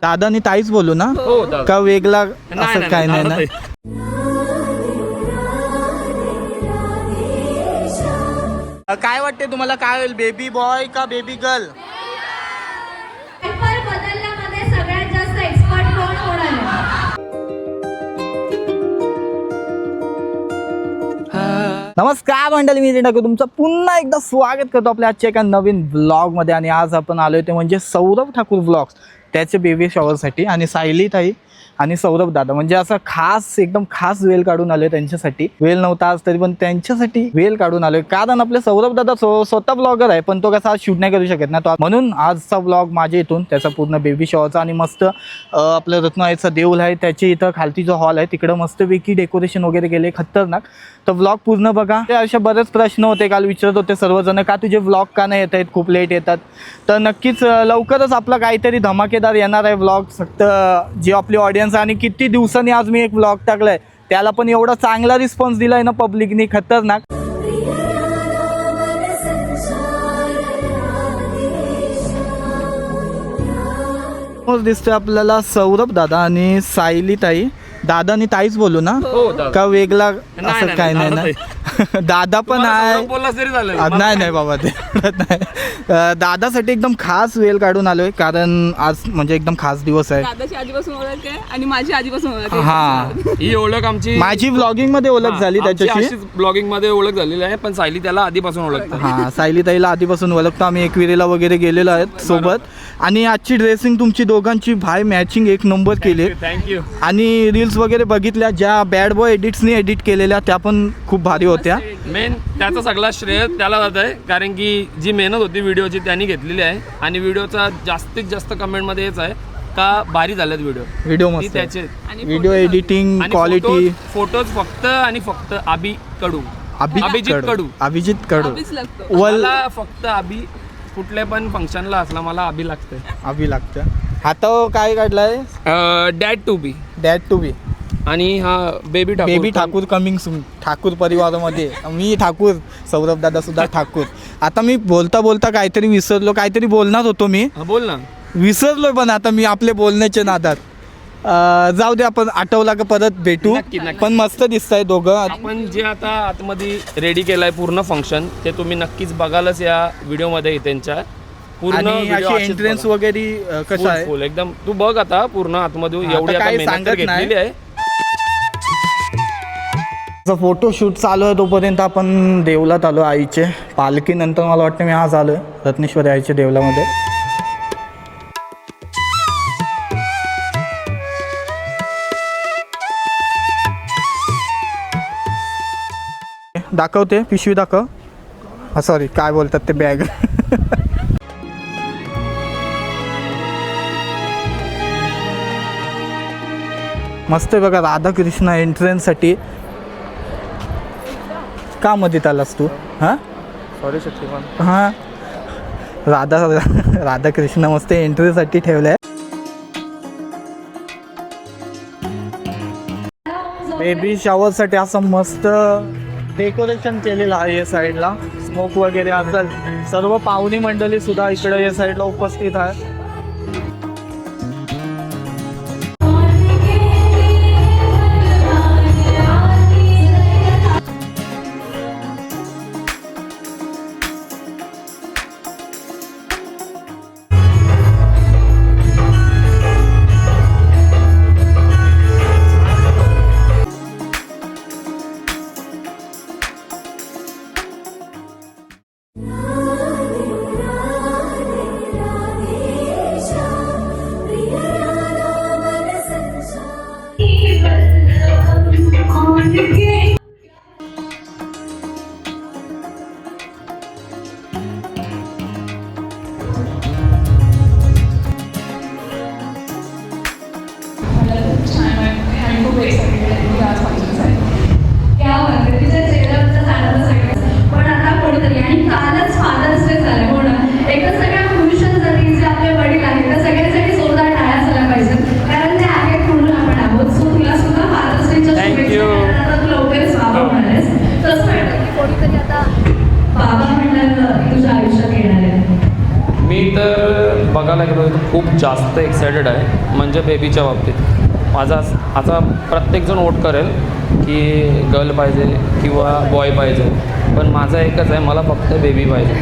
दादा आणि ताईच बोलू ना का वेगळा असं काय नाही ना. काय वाटते तुम्हाला, काय होईल, बेबी बॉय का बेबी गर्ल? बदलण्यामध्ये सगळ्यात जास्त एक्सपर्ट कोण होणार आहे? नमस्कार मंडळी, मी ठाकूर तुमचं पुन्हा एकदा स्वागत करतो आपल्या आजच्या एका नवीन ब्लॉगमध्ये. आणि आज आपण आलो ते म्हणजे सौरभ ठाकूर ब्लॉग्स, त्याचे बेबी शॉवरसाठी. आणि सायली ताई आणि सौरभ दादा म्हणजे असं खास, एकदम खास वेळ काढून आलोय त्यांच्यासाठी. वेळ नव्हता आज तरी पण त्यांच्यासाठी वेळ काढून आलोय, कारण आपले सौरभ दादा स्वतः ब्लॉगर आहे, पण तो कसा आज शूट नाही करू शकत ना, तो म्हणून आजचा ब्लॉग माझ्या इथून त्याचा पूर्ण बेबी शॉवरचा. आणि मस्त आपलं रत्नाईचा देऊळ आहे, त्याच्या इथं खालती जो हॉल आहे तिकडं मस्तपैकी डेकोरेशन वगैरे केले, खतरनाक. तर ब्लॉग पूर्ण बघा. ते असे बरेच प्रश्न होते, काल विचारत होते सर्वजण का तुझे ब्लॉग का नाही येत आहेत, खूप लेट येतात. तर नक्कीच लवकरच आपला काहीतरी धमाकेदार येणार आहे ब्लॉग. फक्त जी आपली ऑडियन्स, आणि किती दिवसांनी आज मी एक ब्लॉग टाकलाय, त्याला पण एवढा चांगला रिस्पॉन्स दिलाय ना पब्लिकनी, खतरनाक. दिसतोय आपल्याला सौरभ दादा आणि सायली ताई. दादा आणि ताईच बोलू ना का वेगळा असं काय नाही ना. दादा पण आहे, नाही बाबा ते नाही. दादासाठी एकदम खास वेळ काढून आलोय, कारण आज म्हणजे एकदम खास दिवस आहे. दादाची आधीपासून ओळख आहे आणि माझी आधीपासून ओळख आहे. हा, ही ओळख आमची माझी ब्लॉगिंग मध्ये ओळख झाली त्याच्याशी. ब्लॉगिंग मध्ये ओळख झालेली आहे, पण सायली त्याला आधीपासून ओळखतो. हा, सायली ताईला आधीपासून ओळखतो. आम्ही एकविरेला वगैरे गेलेलो आहेत सोबत. आणि आजची ड्रेसिंग तुमची दोघांची भाई मॅचिंग एक नंबर केली. थँक्यू. आणि रील्स वगैरे बघितल्या, ज्या बॅड बॉय एडिट्सनी एडिट केलेल्या त्या पण खूप भारी होत्या. मेन त्याचा सगळा श्रेय त्याला जात आहे, कारण की जी मेहनत होती व्हिडिओची त्यांनी घेतलेली आहे. आणि व्हिडिओचा जास्तीत जास्त कमेंट मध्ये हेच आहे का भारी झालेत व्हिडिओ मस्त त्याचे. Video editing quality. फोटोज फक्त आणि फक्त अभिजित कडू अभिच लागतो. मला फक्त अभि, कुठल्या पण फंक्शनला असला मला अभि लागतंय. अभि लागतं. आता काय काढलाय? Dad to be. आणि हा baby Thakur coming soon. Thakur परिवारामध्ये मी ठाकूर, सौरभ दादा सुद्धा ठाकूर. आता मी बोलता काहीतरी विसरलो, काहीतरी बोलणार होतो मी, बोल ना. विसरलोय, पण आता मी आपले बोलण्याच्या नादात जाऊ दे, आपण आठवला का परत भेटू. नक्की. पण मस्त दिसतंय दोघं. आपण जे आता आतमध्ये रेडी केलाय पूर्ण फंक्शन, ते तुम्ही नक्कीच बघालच या व्हिडिओ मध्ये. त्यांच्या पूर्ण एंट्रन्स वगैरे कसं आहे फुल एकदम. तू बघ आता पूर्ण आतमध्ये एवढी आता मेहनत घेतलेली आहे. फोटोशूट चालू आहे तोपर्यंत आपण देवलात आलो. आईचे पालखीनंतर मला वाटतं मी आज आलोय रत्नेश्वरी आईच्या देवलामध्ये. दाखवते पिशवी दाखव. सॉरी, काय बोलतात ते, बॅग. मस्त आहे बघा, राधाकृष्ण एंट्रन्ससाठी. का मध्ये आलास तू? हां सॉरी शक्तिमान. हां, राधाकृष्ण मस्त एंट्रीसाठी ठेवलं आहे. बेबी शॉवरसाठी असं मस्त डेकोरेशन केलेलं आहे. या साईडला स्मोक वगैरे असेल. सर्व पाहुणी मंडळी सुद्धा इकडे या साईडला उपस्थित आहे. बघायला गेलो तर खूप जास्त एक्सायटेड आहे म्हणजे बेबीच्या बाबतीत. आता प्रत्येकजण वोट करेल की गर्ल पाहिजे किंवा बॉय पाहिजे, पण माझं एकच आहे, मला फक्त बेबी पाहिजे.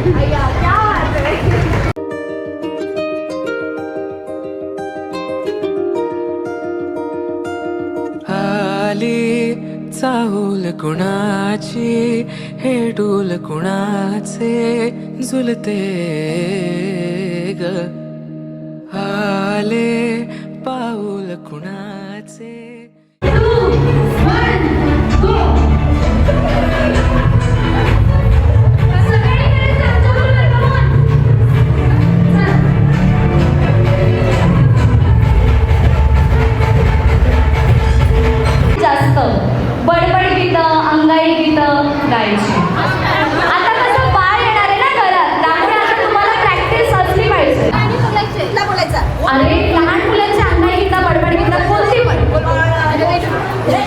आली चाहूल कुणाची, हे डोल कुणाचे झुलते ग, आले पाऊल कुणाचे. जास्त बडबड गीतं, अंगाई गीतं गायची. आता कसं बाळ येणार आहे ना घरात, त्यामुळे आता तुम्हाला प्रॅक्टिस असली पाहिजे. अरे लहान मुलांची अंगाई गीतं, बडबड गीतं कोणती पण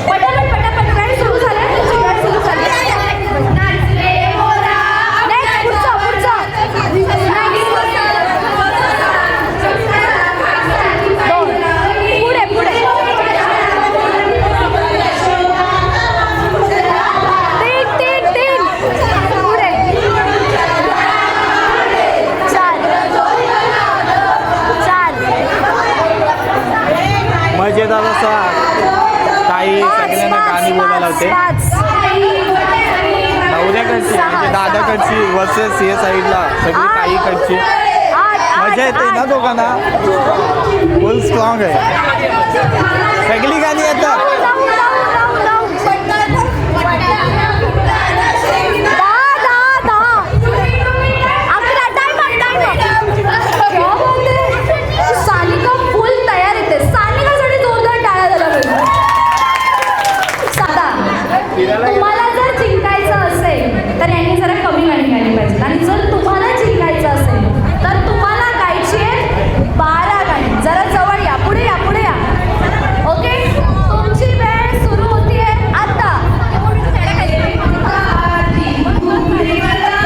पटापट पटापट गाणी सुरू झाल्या. तुमची गाणी सुरू झाली. Next, पुढचं. पुढे तीन पुढे 4 मजेदार असा ताई सगळ्यांना गाणी बोलायला होते. नवऱ्याकडची म्हणजे दादाकडची वर्सेस हे साईडला सगळी ताईकडची. मजा येते ना दोघांना, फुल स्ट्रॉंग आहे, सगळी गाणी येतात. सानिका फुल तयार येते. सानिकासाठी जोरदार टाळ्या झाल्या पाहिजे. साधा तुम्हाला जर जिंकायचं असेल तर यांनी जरा कमी गाणी गायली पाहिजे, आणि जर तुम्हाला जिंकायचं असेल तर तुम्हाला गायची आहे 12 गाणी. जरा जवळ या, पुढे या. ओके, तुमची वेळ सुरू होतीये आता.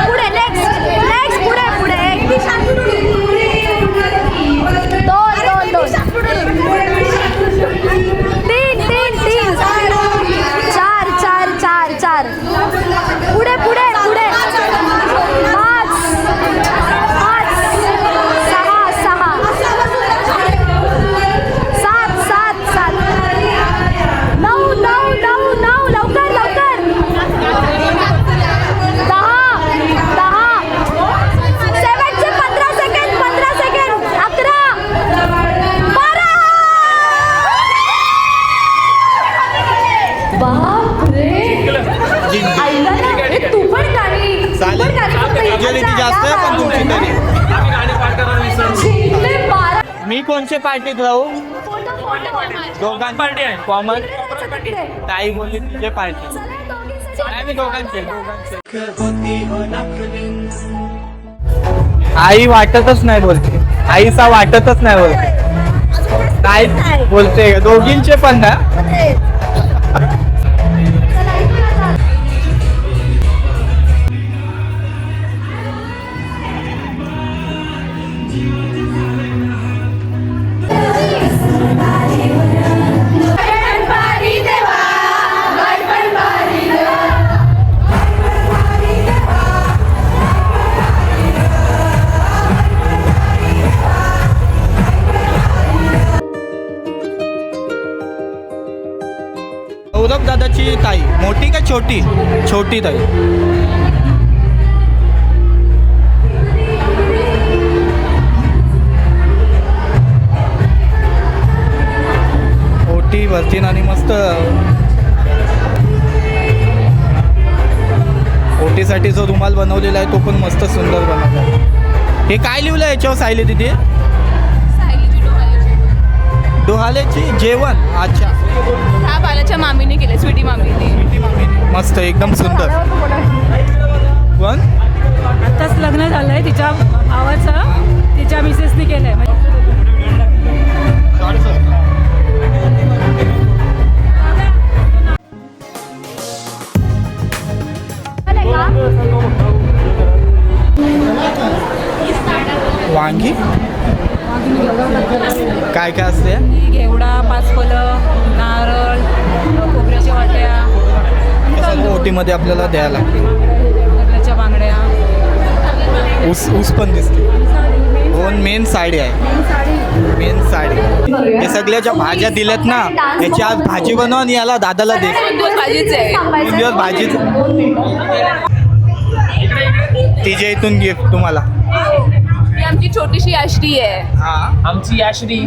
पुढे नेक्स्ट पुढे 4 पुढे 5 6 7 9 लवकर 10 शेवटचे 15 सेकंड 11 12. बापरे, ऐकलं ना? हे तू पण गाणी चालेल. मेजॉरिटी जास्त आहे पण तुमची तरी. आम्ही गाणी पाठ करायला विसरलो. जिंकले 12. मी कोणच्या पार्टीत राहू? दोघांची पार्टी आहे. कॉमन. ताई बोलली तुझे पार्टी. मी दोघांचे. आई वाटतच नाही बोलते, आईचा वाटतच नाही बोलते. ताई बोलते दोघींचे पण ना. सौरभ दादाची ताई मोठी का छोटी? छोटी ताई. ओटी भरतीन आणि मस्त ओटीसाठी जो रुमाल बनवलेला आहे तो पण मस्त सुंदर बनवला आहे. हे काय लिहिलं याच्यावर सायली तिथे? डोहाल्याची जेवण. अच्छा, हा बालाच्या मामीने केलं, स्वीटी मामीने. मस्त एकदम सुंदर. पण आत्ताच लग्न झालंय तिच्या भावाचं, तिच्या मिसेसने केलंय. वांगी काय काय असते? घेवडा, 5 फलं, नारळ, खोबऱ्याच्या वाट्या, हे सर्व ओटीमध्ये आपल्याला द्यायला लागते. लग्नाच्या बांगड्या, ऊस पण दिसते. दोन मेन साडी आहे. मेन साडी. हे सगळ्या ज्या भाज्या दिल्यात ना याची आज भाजी बनव आणि याला दादाला दे. 2 दिवस भाजीच आहे. 2 दिवस भाजीच. तिच्या इथून गिफ्ट तुम्हाला. ही आमची छोटीशी आश्री आहे. हा आमची याश्री,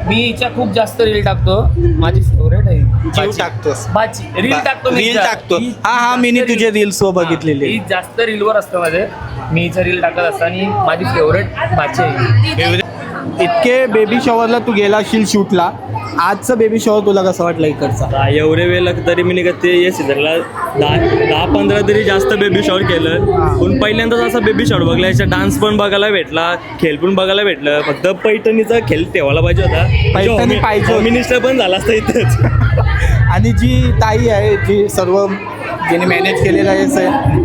मी हिच्या खूप जास्त रील टाकतो. माझी फेवरेट आहे जीव टाकतोस. भाची. रील टाकतो मी रील हिच्या. टाकतो. ही हा मी जास्त तुझे reel- रील्स बघितलेले. ही जास्त रीलवर असतं माझे. मी हिचं रील टाकत असताना माझी फेवरेट भाची आहे. इतके बेबी शॉवरला तू गेला असशील शूटला. आजचं बेबी शॉवर तुला कसं वाटलं इकडचा? एवढे वेळ तरी मी निघत ते या सीझनला 10-15 तरी जास्त बेबी शॉवर केलं. पण पहिल्यांदाच असा बेबी शॉवर बघला. याचा डान्स पण बघायला भेटला, खेळ पण बघायला भेटलं. फक्त पैठणीचा खेळ ठेवायला पाहिजे होता. पैठणी पाहिजे होती. मिनिस्टर पण झाला असता इथंच. आणि जी ताई आहे जी सर्व जिने मॅनेज केलेलं आहे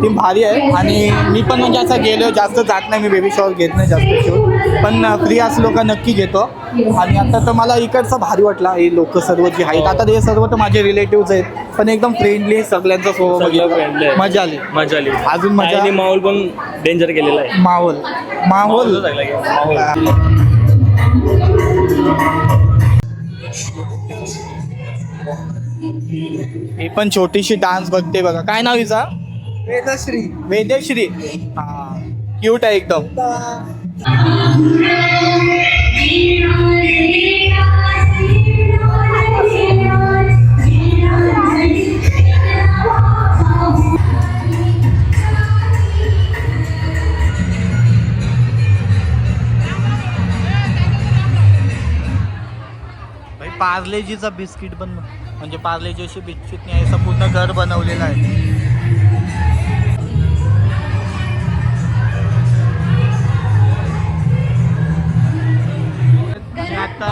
ती भारी आहे. आणि मी पण म्हणजे असं गेलो जास्त जात नाही. मी बेबी शॉवर घेत नाही जास्त शूट, पण फ्री असलो का नक्की घेतो. आणि आता तर मला इकडचा भारी वाटला. हे लोक सर्व जी आहेत आता ते सर्व तर माझे रिलेटिव्ह आहेत, पण एकदम फ्रेंडली सगळ्यांचा स्वभाव सगळं friendly बघितला. आहे. मजा आली. मजा आली. अजून मजा. आणि माहोल पण डेंजर केलेला आहे. माहोल माहोल ही पण छोटीशी डान्स बघते बघा. काय नाव हिचा? वेदश्री. वेदश्री. हा क्यूट आहे एकदम. भाई पार्लेजीचा बिस्किट पण म्हणजे पार्लेजी अशी बिस्किट नाही आहे, संपूर्ण घर बनवलेलं आहे. आता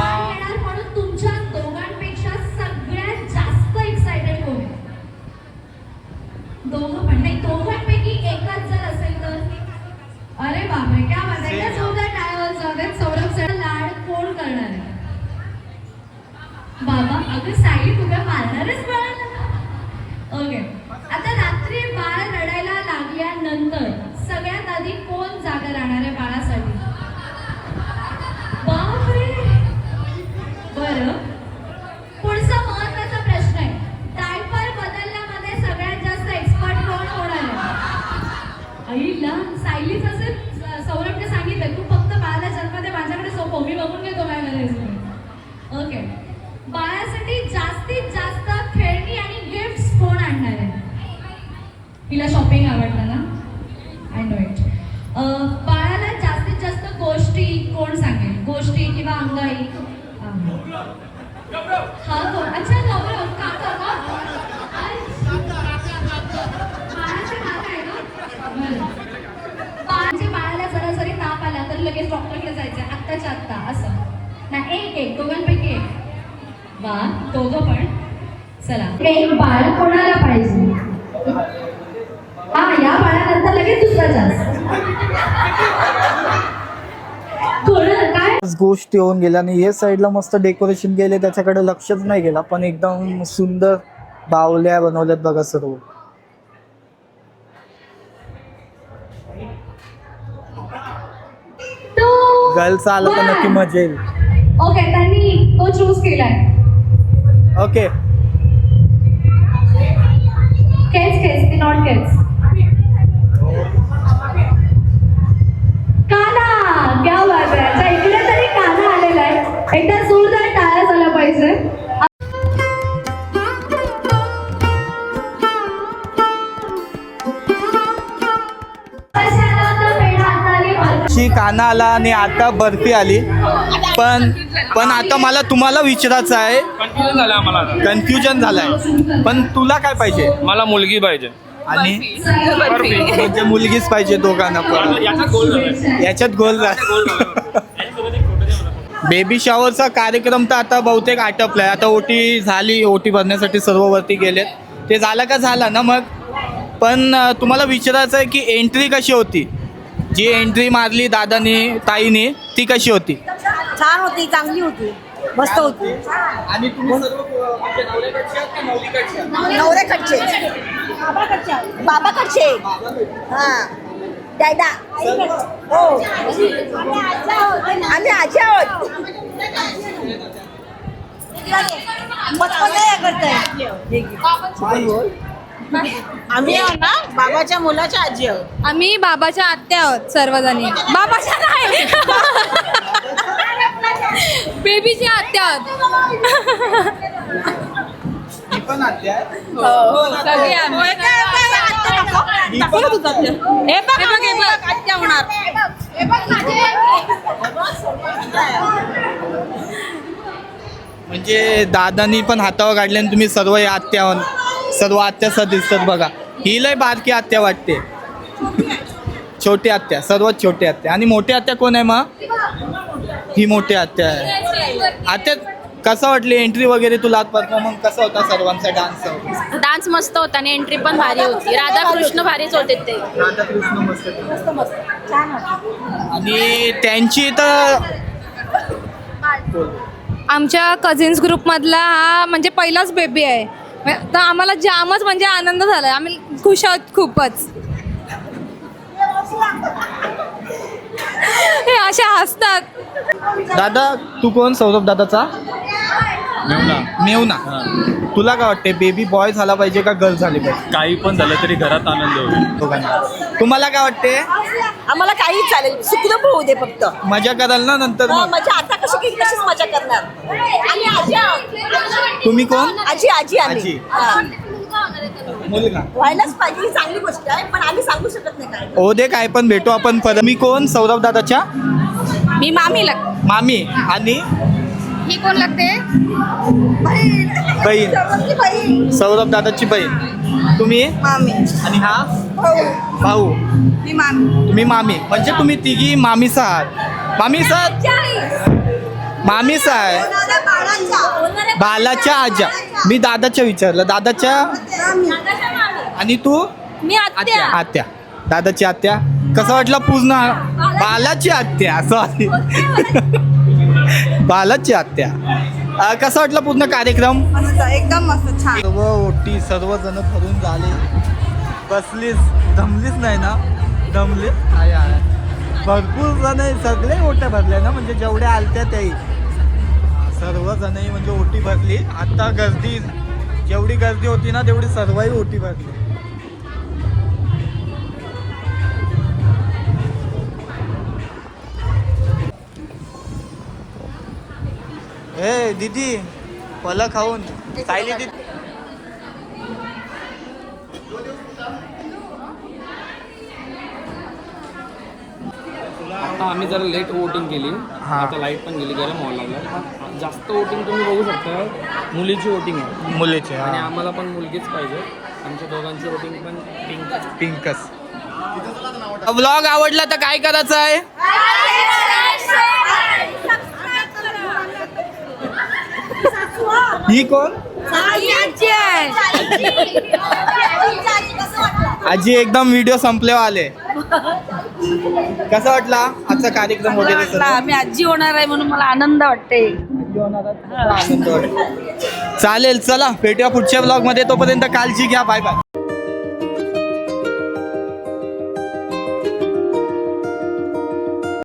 म्हणून तुमच्या दोघांपेक्षा सगळ्यात जास्त एक्साइटेड कोण आहे? दोघं पण नाही, दोघांपैकी एकच जर असेल तर अरे बापरे क्या बात आहे. एकदा जोरदार टाळ्या वाजवा. सौरभचा लाड कोण करणार आहे? बाबा अगं साई तुला मारणारच बाळाला. ओके, आता रात्री बाळ रडायला लागल्यानंतर सगळ्यात आधी कोण जागा राहणार आहे बाळासाठी? बापरे. बरं, पुढचा महत्वाचा प्रश्न आहे. डायपर बदलण्यामध्ये सगळ्यात जास्त एक्सपर्ट कोण होणार आहे? आईला सायलीच असेल. सौरभने सांगितलं तू फक्त बाळाला जन्म दे, माझ्याकडे सोपव, मी बघून घेतो काय करायचं. ओके, बाळासाठी जास्तीत जास्त खेळणी आणि गिफ्ट्स कोण आणणार आहे? तिला शॉपिंग आवडतं ना? I know it. बाळाला जास्तीत जास्त गोष्टी कोण सांगेल? गोष्टी किंवा अंगाई? हा कोण? अच्छा गौरव काका का? बाळाचे काका आहे ना? बरं. बाळाला सरासरी ताप आला तर लगेच डॉक्टरकडे जायचं आत्ताच्या आत्ता असं ना? एक दोघांपैकी एक. वा, दोघं पण. चला, एक बाळ कोणाला पाहिजे? हा, या बाळानंतर लगेच दुसरा चान्स. काय गोष्टी होऊन गेल्या. आणि हे साईडला मस्त डेकोरेशन केले, त्याच्याकडे लक्षच नाही गेला, पण एकदम सुंदर बावल्या बनवल्यात बघा सर्व. गर्ल्स आलं तर नक्की मजा येईल. ओके, त्यांनी तो चूज केलाय. ओके, केस ती नॉट केस. काना, क्या बात आहे. अच्छा, इकडे तरी काना आलेला आहे. एकदा जोरदार टाळ्या झाल्या पाहिजे. शी काना आला आणि आता बर्फी आली. पण आता मला तुम्हाला विचारायचं आहे, कन्फ्युजन झालं आम्हाला. कन्फ्युजन झालंय, पण तुला काय पाहिजे? मला मुलगी पाहिजे. आणि म्हणजे मुलगीच पाहिजे दोघांना पण. याच्यात गोल झाला. बेबी शॉवरचा कार्यक्रम तर आता बहुतेक आटपलाय. आता ओटी झाली, ओटी भरण्यासाठी सर्व वरती गेलेत. ते झालं का झालं ना मग. पण तुम्हाला विचारायचं आहे की एंट्री कशी होती? जी एंट्री मारली दादानी ताईने ती कशी होती? छान होती, चांगली होती. मस्त होती. आणि तुम्ही सर्व म्हणजे नवऱ्याकडचे आहात का नवरीकडचे आहात? नवऱ्याकडचे बाबाकडचे हा दादा हो आम्ही आजी आहोत. आम्ही आहोत ना बाबाच्या मुलाच्या आजी आहोत. आम्ही बाबाच्या आत्या आहोत सर्वजणी. बाबाच्या नाही बेबीच्या आत्या आहोत. ही पण आत्या आहे? सगळे आम्ही. ही पण आत्या आहे. हे बघ, हे बघ. आत्या होणार. म्हणजे दादानी पण हातावर काढले आणि तुम्ही सर्व या आत्या आहोत. सर्व आत्यासह दिसतात बघा. ही लय बारकी आत्या वाटते. छोटी आत्या, सर्वात छोटी आत्या. आणि मोठी आत्या कोण आहे मग? ही मोठी आत्या आहे. आत्या कसं वाटली एंट्री वगैरे तुला? परफॉर्मन्स कसा होता सर्वांचा डान्स? डान्स मस्त होता आणि एंट्री पण भारी होती. राधाकृष्ण भारीच होते ते. राधाकृष्ण मस्त. आणि त्यांची तर आमच्या कझिन्स ग्रुपमधला हा म्हणजे पहिलाच बेबी आहे. तर आम्हाला जामच म्हणजे आनंद झाला. आम्ही खुश आहोत खूपच. हे असे हसतात. दादा तू कोण? सौरभ दादाचा मेवना. तुला काय वाटते बेबी बॉय झाला पाहिजे का गर्ल झाली पाहिजे? काही पण झालं तरी घरात आनंद होईल. दोघांना. तुम्हाला काय वाटते? आम्हाला काही चालेल सुखरूप होऊ दे फक्त. मजा कराल ना नंतर मग? मजा आता कशी केली तशीच मजा करणार. आम्ही आजी आहोत. तुम्ही कोण? आजी आजी आम्ही आजी. हा. मुलगा. व्हायलाच पाहिजे ही चांगली गोष्ट आहे पण आम्ही सांगू शकत नाही काय. हो दे काय पण भेटू आपण परत. मी कोण? सौरभ दादाच्या मी मामी लागते. मामी. आणि ही कोण लागते? बहीण. बहीण सौरभ दादाची बहीण. तुम्ही? मामी आणि हा भाऊ. मी मामी. तुम्ही मामी. म्हणजे तुम्ही तिघी मामीच आहात. मामीच आहात. मामीच आहे. बालाच्या आजा. मी दादाच्या विचारलं. दादाच्या. आणि तू? मी आत्या. आत्या. दादाची आत्या. कसं वाटलं पूर्ण? बालाची आत्या. सॉरी बालाची आत्या. कसं वाटलं पूर्ण कार्यक्रम? एकदम मस्त छान. सर्व ओटी सर्वजण भरून झाले. बसलीस दमलीच नाही ना? दमलीस आहे. भरपूर जण सगळे ओट्या भरल्या ना, म्हणजे जेवढ्या आलत्या त्याही सर्वजणही म्हणजे ओटी भरली. आता गर्दी जेवढी गर्दी होती ना तेवढी सर्वही ओटी भरली. ए दीदी फलं खाऊन सायली दीदी. आता आम्ही जरा लेट वोटिंग केली. आता लाईट पण गेली, गरम व्हायला लागलं. जास्त वोटिंग तुम्ही बघू शकता मुलीची वोटिंग आहे. मुलीचे. आणि आम्हाला पण मुलगीच पाहिजे. आमच्या दोघांची वोटिंग पण पिंकच. व्लॉग आवडला तर काय करायचं आहे? ही कोण? आजी एकदम व्हिडिओ संपल्यावर आले. कसा वाटला आजचा कार्यक्रम वगैरे सर्व? आम्ही आजी होणार आहे म्हणून मला आनंद वाटते. चालेल चला भेटूया पुढच्या ब्लॉग मध्ये. तोपर्यंत काळजी घ्या. Bye bye.